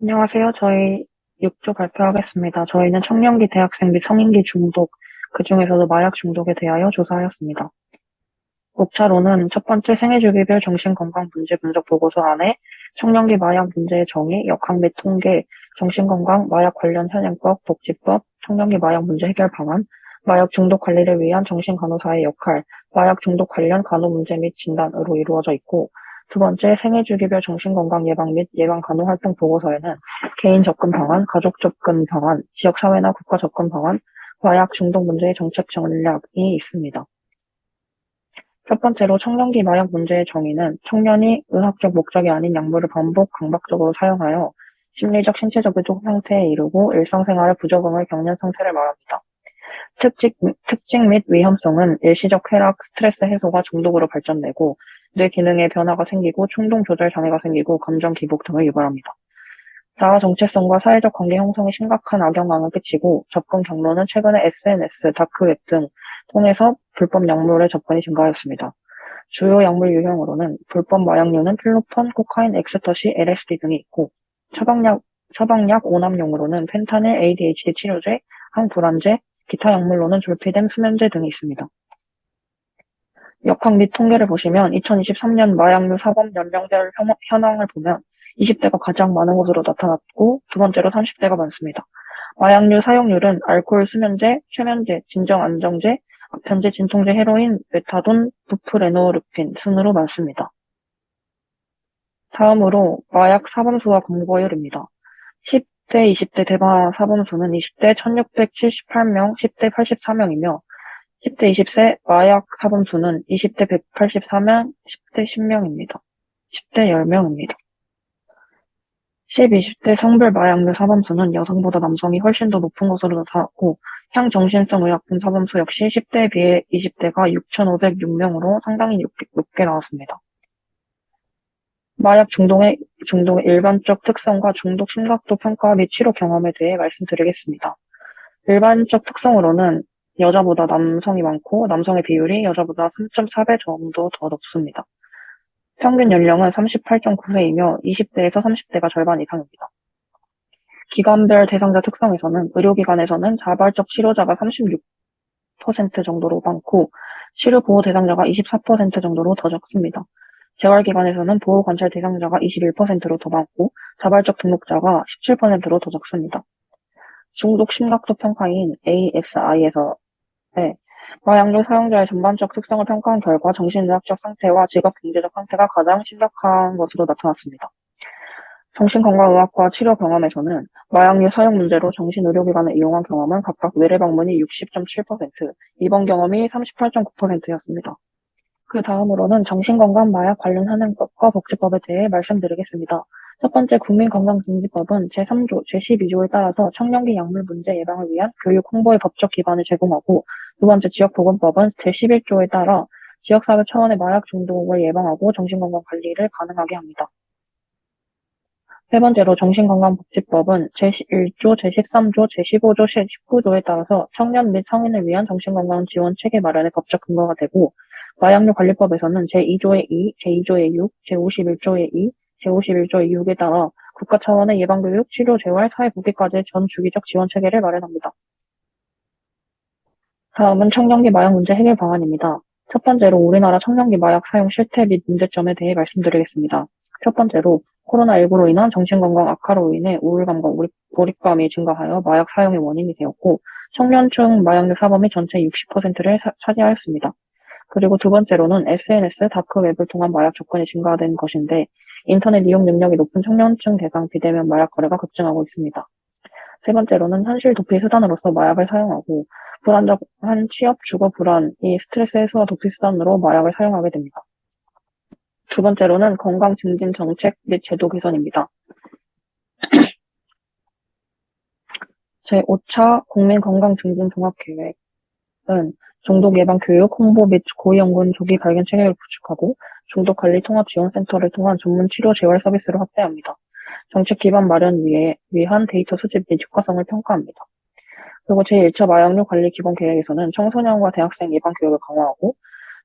안녕하세요. 저희 6조 발표하겠습니다. 저희는 청년기 대학생 및 성인기 중독, 그중에서도 마약 중독에 대하여 조사하였습니다. 목차로는 첫 번째 생애주기별 정신건강 문제 분석 보고서 안에 청년기 마약 문제의 정의, 역학 및 통계, 정신건강, 마약 관련 현행법, 복지법, 청년기 마약 문제 해결 방안, 마약 중독 관리를 위한 정신간호사의 역할, 마약 중독 관련 간호 문제 및 진단으로 이루어져 있고, 두 번째 생애주기별 정신건강 예방 및 예방간호 활동 보고서에는 개인 접근 방안, 가족 접근 방안, 지역사회나 국가 접근 방안, 마약 중독 문제의 정책 전략이 있습니다. 첫 번째로 청년기 마약 문제의 정의는 청년이 의학적 목적이 아닌 약물을 반복 강박적으로 사용하여 심리적, 신체적 의존 상태에 이르고 일상생활에 부적응을 겪는 상태를 말합니다. 특징 및 위험성은 일시적 쾌락, 스트레스 해소가 중독으로 발전되고 뇌 기능에 변화가 생기고 충동 조절 장애가 생기고 감정 기복 등을 유발합니다. 자아 정체성과 사회적 관계 형성에 심각한 악영향을 끼치고 접근 경로는 최근에 SNS, 다크웹 등 통해서 불법 약물에 접근이 증가하였습니다. 주요 약물 유형으로는 불법 마약류는 필로폰, 코카인, 엑스터시, LSD 등이 있고 처방약 오남용으로는 펜타닐, ADHD 치료제, 항불안제, 기타 약물로는 졸피뎀, 수면제 등이 있습니다. 역학 및 통계를 보시면 2023년 마약류 사범 연령별 현황을 보면 20대가 가장 많은 것으로 나타났고 두 번째로 30대가 많습니다. 마약류 사용률은 알코올, 수면제, 최면제, 진정안정제, 변제, 진통제, 헤로인, 메타돈, 부프레노르핀 순으로 많습니다. 다음으로 마약 사범수와 검거율입니다. 10대, 20대 대마 사범수는 20대 1678명, 10대 84명이며 10대 20세 마약 사범수는 20대 184명, 10대 10명입니다. 10대 10명입니다. 10, 20대 성별 마약류 사범수는 여성보다 남성이 훨씬 더 높은 것으로 나타났고 향정신성 의약품 사범수 역시 10대에 비해 20대가 6,506명으로 상당히 높게 나왔습니다. 마약 중독의 일반적 특성과 중독 심각도 평가 및 치료 경험에 대해 말씀드리겠습니다. 일반적 특성으로는 여자보다 남성이 많고 남성의 비율이 여자보다 3.4배 정도 더 높습니다. 평균 연령은 38.9세이며 20대에서 30대가 절반 이상입니다. 기관별 대상자 특성에서는 의료기관에서는 자발적 치료자가 36% 정도로 많고 치료 보호 대상자가 24% 정도로 더 적습니다. 재활기관에서는 보호관찰 대상자가 21%로 더 많고 자발적 등록자가 17%로 더 적습니다. 중독 심각도 평가인 ASI에서 마약류 사용자의 전반적 특성을 평가한 결과 정신의학적 상태와 직업 경제적 상태가 가장 심각한 것으로 나타났습니다. 정신건강의학과 치료 경험에서는 마약류 사용 문제로 정신의료기관을 이용한 경험은 각각 외래 방문이 60.7%, 입원 경험이 38.9%였습니다. 그 다음으로는 정신건강 마약 관련 현행법과 복지법에 대해 말씀드리겠습니다. 첫 번째 국민건강증진법은 제3조, 제12조에 따라서 청년기 약물 문제 예방을 위한 교육 홍보의 법적 기반을 제공하고 두 번째 지역보건법은 제11조에 따라 지역사회 차원의 마약 중독을 예방하고 정신건강 관리를 가능하게 합니다. 세 번째로 정신건강복지법은 제1조, 제13조, 제15조, 제19조에 따라서 청년 및 성인을 위한 정신건강 지원 체계 마련의 법적 근거가 되고 마약류 관리법에서는 제2조의 2, 제2조의 6, 제51조의 2, 제51조의 6에 따라 국가 차원의 예방교육, 치료, 재활, 사회복귀까지의 전 주기적 지원 체계를 마련합니다. 다음은 청년기 마약 문제 해결 방안입니다. 첫 번째로 우리나라 청년기 마약 사용 실태 및 문제점에 대해 말씀드리겠습니다. 첫 번째로 코로나19로 인한 정신건강 악화로 인해 우울감과 몰입감이 증가하여 마약 사용의 원인이 되었고 청년층 마약류 사범이 전체 60%를 차지하였습니다. 그리고 두 번째로는 SNS, 다크웹을 통한 마약 접근이 증가된 것인데 인터넷 이용 능력이 높은 청년층 대상 비대면 마약 거래가 급증하고 있습니다. 세 번째로는 현실 도피 수단으로서 마약을 사용하고 불안정한 취업, 주거 불안, 이 스트레스 해소와 도피 수단으로 마약을 사용하게 됩니다. 두 번째로는 건강 증진 정책 및 제도 개선입니다. 제5차 국민건강증진종합계획은 중독 예방 교육, 홍보 및 고위험군 조기 발견 체계를 구축하고 중독관리 통합지원센터를 통한 전문 치료 재활 서비스를 확대합니다. 정책 기반 마련 위한 데이터 수집 및 효과성을 평가합니다. 그리고 제1차 마약류 관리 기본 계획에서는 청소년과 대학생 예방 교육을 강화하고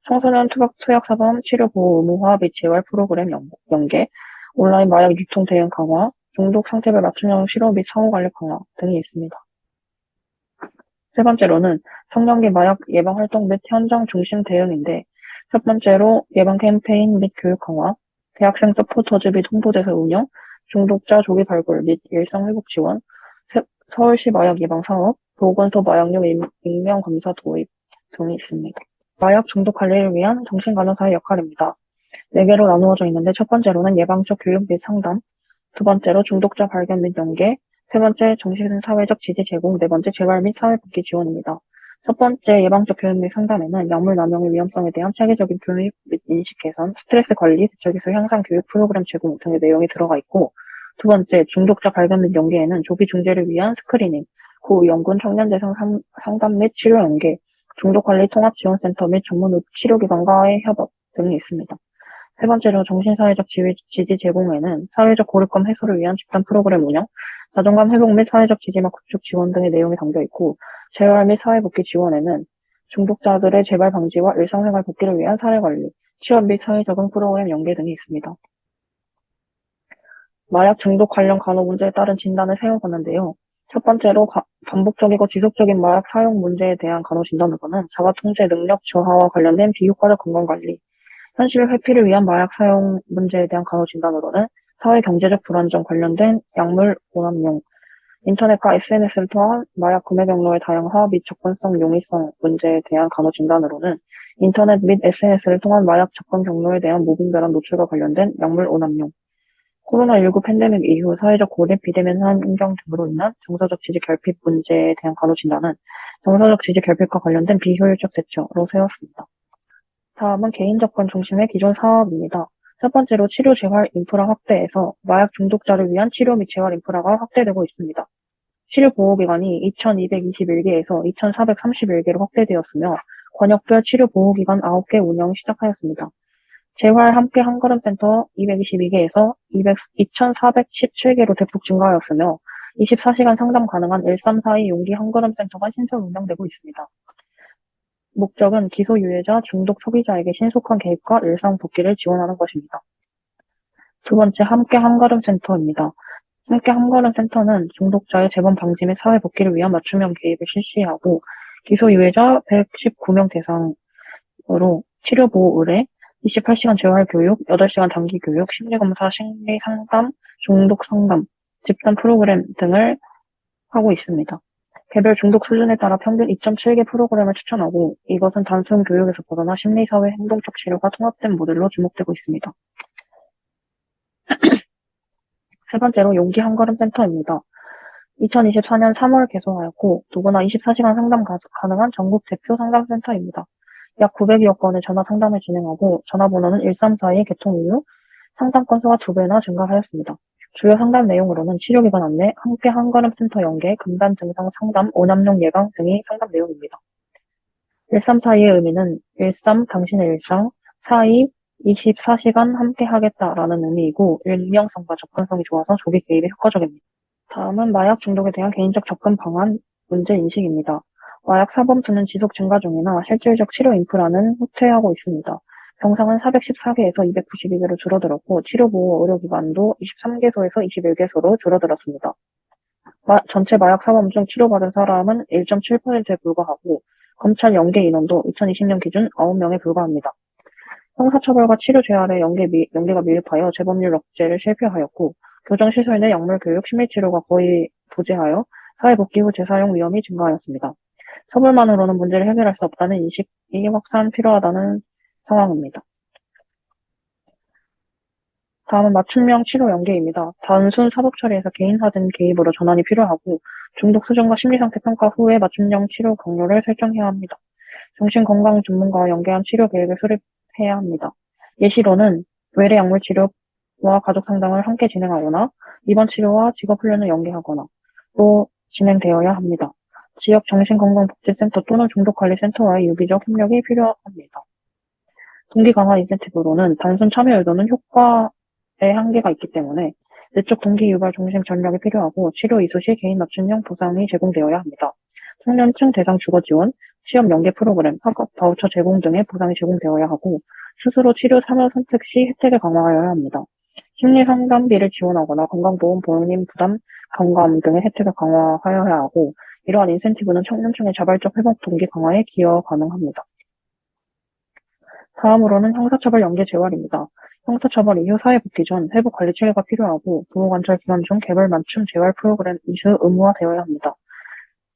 청소년 투약사범 치료 보호 의무화 및 재활 프로그램 연계, 온라인 마약 유통 대응 강화, 중독 상태별 맞춤형 치료 및 사후관리 강화 등이 있습니다. 세 번째로는 성년기 마약 예방 활동 및 현장 중심 대응인데, 첫 번째로 예방 캠페인 및 교육 강화, 대학생 서포터즈 및 홍보대사 운영, 중독자 조기 발굴 및 일상 회복 지원, 서울시 마약 예방 사업, 보건소 마약류 익명 검사 도입 등이 있습니다. 마약 중독 관리를 위한 정신간호사의 역할입니다. 4개로 나누어져 있는데, 첫 번째로는 예방적 교육 및 상담, 두 번째로 중독자 발견 및 연계, 세 번째 정신사회적 지지 제공, 네 번째 재활 및 사회복귀 지원입니다. 첫 번째 예방적 교육 및 상담에는 약물 남용의 위험성에 대한 체계적인 교육 및 인식 개선, 스트레스 관리, 대처기술 향상 교육 프로그램 제공 등의 내용이 들어가 있고, 두 번째 중독자 발견 및 연계에는 조기 중재를 위한 스크리닝, 고위험군 청년 대상 상담 및 치료 연계, 중독관리 통합지원센터 및 전문 치료기관과의 협업 등이 있습니다. 세 번째로 정신사회적 지지 제공에는 사회적 고립감 해소를 위한 집단 프로그램 운영, 자존감 회복 및 사회적 지지막 구축 지원 등의 내용이 담겨 있고, 재활 및 사회복귀 지원에는 중독자들의 재발 방지와 일상생활 복귀를 위한 사례관리, 취업 및 사회적응 프로그램 연계 등이 있습니다. 마약 중독 관련 간호 문제에 따른 진단을 세워보는데요. 첫 번째로 반복적이고 지속적인 마약 사용 문제에 대한 간호 진단으로는 자가통제 능력 저하와 관련된 비효과적 건강관리, 현실 회피를 위한 마약 사용 문제에 대한 간호 진단으로는 사회 경제적 불안정 관련된 약물 오남용, 인터넷과 SNS를 통한 마약 구매 경로의 다양화 및 접근성 용이성 문제에 대한 간호 진단으로는 인터넷 및 SNS를 통한 마약 접근 경로에 대한 무분별한 노출과 관련된 약물 오남용, 코로나19 팬데믹 이후 사회적 고립, 비대면 환경 등으로 인한 정서적 지지 결핍 문제에 대한 간호 진단은 정서적 지지 결핍과 관련된 비효율적 대처로 세웠습니다. 다음은 개인 접근 중심의 기존 사업입니다. 첫 번째로 치료 재활 인프라 확대에서 마약 중독자를 위한 치료 및 재활 인프라가 확대되고 있습니다. 치료 보호기관이 2,221개에서 2,431개로 확대되었으며 권역별 치료 보호기관 9개 운영 시작하였습니다. 재활 함께 한걸음 센터 222개에서 2,417개로 대폭 증가하였으며 24시간 상담 가능한 1342 용기 한걸음 센터가 신설 운영되고 있습니다. 목적은 기소유예자, 중독 초기자에게 신속한 개입과 일상 복귀를 지원하는 것입니다. 두 번째, 함께 한걸음 센터입니다. 함께 한걸음 센터는 중독자의 재범 방지 및 사회 복귀를 위한 맞춤형 개입을 실시하고 기소유예자 119명 대상으로 치료보호 의뢰, 28시간 재활 교육, 8시간 단기 교육, 심리검사, 심리상담, 중독 상담, 집단 프로그램 등을 하고 있습니다. 개별 중독 수준에 따라 평균 2.7개 프로그램을 추천하고 이것은 단순 교육에서 벗어나 심리사회 행동적 치료가 통합된 모델로 주목되고 있습니다. 세 번째로 용기 한걸음 센터입니다. 2024년 3월 개소하였고 누구나 24시간 상담 가능한 전국 대표 상담센터입니다. 약 900여 건의 전화 상담을 진행하고 전화번호는 1342 개통 이후 상담 건수가 2배나 증가하였습니다. 주요 상담 내용으로는 치료기관 안내, 함께 한걸음 센터 연계, 금단 증상 상담, 오남용 예방 등이 상담 내용입니다. 1342의 의미는 13 당신의 일상, 42 24시간 함께 하겠다라는 의미이고 익명성과 접근성이 좋아서 조기 개입에 효과적입니다. 다음은 마약 중독에 대한 개인적 접근 방안 문제 인식입니다. 마약 사범 수는 지속 증가 중이나 실질적 치료 인프라는 후퇴하고 있습니다. 병상은 414개에서 292개로 줄어들었고 치료보호 의료기관도 23개소에서 21개소로 줄어들었습니다. 전체 마약 사범 중 치료받은 사람은 1.7%에 불과하고 검찰 연계 인원도 2020년 기준 9명에 불과합니다. 형사처벌과 치료 재활의 연계가 미흡하여 재범률 억제를 실패하였고 교정시설 내 약물 교육, 심리치료가 거의 부재하여 사회복귀 후 재사용 위험이 증가하였습니다. 처벌만으로는 문제를 해결할 수 없다는 인식이 확산 필요하다는 상황입니다. 다음은 맞춤형 치료 연계입니다. 단순 사법 처리에서 개인화된 개입으로 전환이 필요하고 중독 수준과 심리상태 평가 후에 맞춤형 치료 경로를 설정해야 합니다. 정신건강 전문가와 연계한 치료 계획을 수립해야 합니다. 예시로는 외래 약물 치료와 가족 상담을 함께 진행하거나 입원 치료와 직업 훈련을 연계하거나 또 진행되어야 합니다. 지역 정신건강복지센터 또는 중독관리센터와의 유기적 협력이 필요합니다. 동기 강화 인센티브로는 단순 참여 의도는 효과에 한계가 있기 때문에 내적 동기 유발 중심 전략이 필요하고 치료 이수 시 개인 맞춤형 보상이 제공되어야 합니다. 청년층 대상 주거 지원, 취업 연계 프로그램, 학업 바우처 제공 등의 보상이 제공되어야 하고 스스로 치료 참여 선택 시 혜택을 강화하여야 합니다. 심리상담비를 지원하거나 건강보험 본인 부담 경감 등의 혜택을 강화하여야 하고, 이러한 인센티브는 청년층의 자발적 회복 동기 강화에 기여 가능합니다. 다음으로는 형사처벌 연계 재활입니다. 형사처벌 이후 사회복귀 전 회복관리 체계가 필요하고, 보호관찰 기간 중 개별 맞춤 재활 프로그램 이수 의무화되어야 합니다.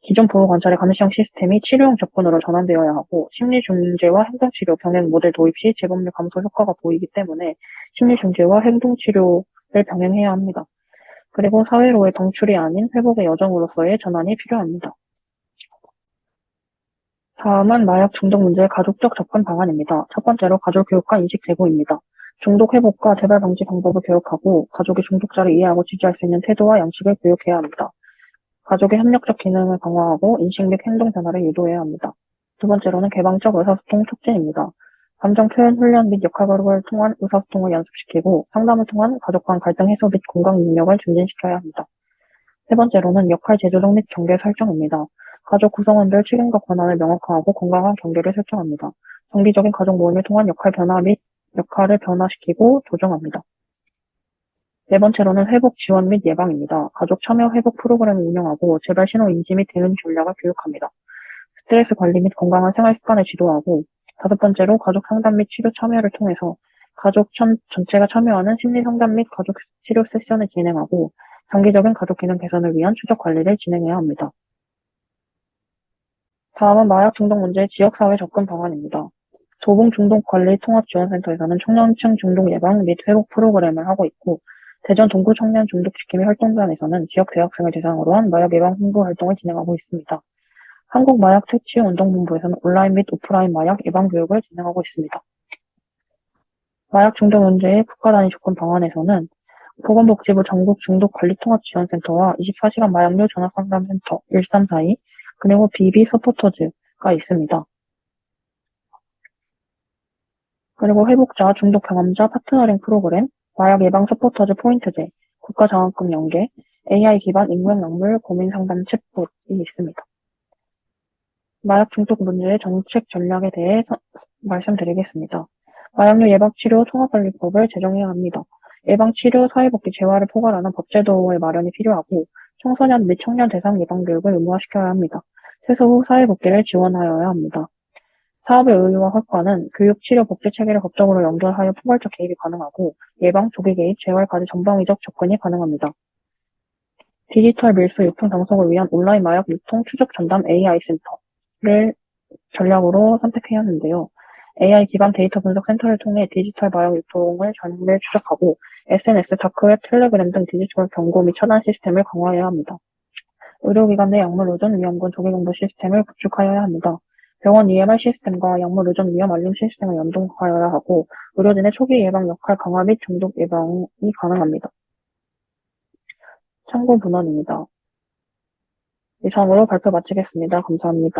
기존 보호관찰의 감시형 시스템이 치료형 접근으로 전환되어야 하고, 심리중재와 행동치료 병행 모델 도입 시 재범률 감소 효과가 보이기 때문에 심리중재와 행동치료를 병행해야 합니다. 그리고 사회로의 덩출이 아닌 회복의 여정으로서의 전환이 필요합니다. 다음은 마약 중독 문제의 가족적 접근 방안입니다. 첫 번째로 가족 교육과 인식 제고입니다. 중독 회복과 재발 방지 방법을 교육하고 가족이 중독자를 이해하고 지지할 수 있는 태도와 양식을 교육해야 합니다. 가족의 협력적 기능을 강화하고 인식 및 행동 변화를 유도해야 합니다. 두 번째로는 개방적 의사소통 촉진입니다. 감정 표현 훈련 및 역할과를 통한 의사소통을 연습시키고 상담을 통한 가족 간 갈등 해소 및 공감 능력을 증진시켜야 합니다. 세 번째로는 역할 재조정 및 경계 설정입니다. 가족 구성원별 책임과 권한을 명확화하고 건강한 경계를 설정합니다. 정기적인 가족 모임을 통한 역할 변화 및 역할을 변화시키고 조정합니다. 네 번째로는 회복 지원 및 예방입니다. 가족 참여 회복 프로그램을 운영하고 재발 신호 인지 및 대응 전략을 교육합니다. 스트레스 관리 및 건강한 생활 습관을 지도하고, 다섯 번째로 가족 상담 및 치료 참여를 통해서 가족 전체가 참여하는 심리 상담 및 가족 치료 세션을 진행하고, 장기적인 가족 기능 개선을 위한 추적 관리를 진행해야 합니다. 다음은 마약 중독 문제의 지역사회 접근 방안입니다. 도봉 중독관리 통합지원센터에서는 청년층 중독 예방 및 회복 프로그램을 하고 있고, 대전 동구 청년 중독 지킴이 활동단에서는 지역 대학생을 대상으로 한 마약 예방 홍보 활동을 진행하고 있습니다. 한국마약퇴치운동본부에서는 온라인 및 오프라인 마약 예방 교육을 진행하고 있습니다. 마약 중독 문제의 국가 단위 접근 방안에서는 보건복지부 전국 중독관리통합지원센터와 24시간 마약류 전화상담센터 1342, 그리고 비비 서포터즈가 있습니다. 그리고 회복자, 중독 경험자 파트너링 프로그램, 마약 예방 서포터즈 포인트제, 국가장학금 연계, AI 기반 익명 약물 고민 상담 챗봇이 있습니다. 마약 중독 문제의 정책 전략에 대해 말씀드리겠습니다. 마약류 예방치료 통합관리법을 제정해야 합니다. 예방치료, 사회복귀, 재활을 포괄하는 법제도의 마련이 필요하고, 청소년 및 청년 대상 예방교육을 의무화시켜야 합니다. 퇴소 후 사회복귀를 지원하여야 합니다. 사업의 의무화 확과는 교육, 치료, 복지 체계를 법적으로 연결하여 포괄적 개입이 가능하고, 예방, 조기 개입, 재활까지 전방위적 접근이 가능합니다. 디지털 밀수 유통 당속을 위한 온라인 마약 유통 추적 전담 AI 센터를 전략으로 선택해야 하는데요. AI 기반 데이터 분석 센터를 통해 디지털 마약 유통을 전면 추적하고 SNS, 다크웹, 텔레그램 등 디지털 경고 및 차단 시스템을 강화해야 합니다. 의료기관 내 약물 의존 위험군 조기경보 시스템을 구축하여야 합니다. 병원 EMR 시스템과 약물 의존 위험 알림 시스템을 연동하여야 하고, 의료진의 초기 예방 역할 강화 및 중독 예방이 가능합니다. 참고 문헌입니다. 이상으로 발표 마치겠습니다. 감사합니다.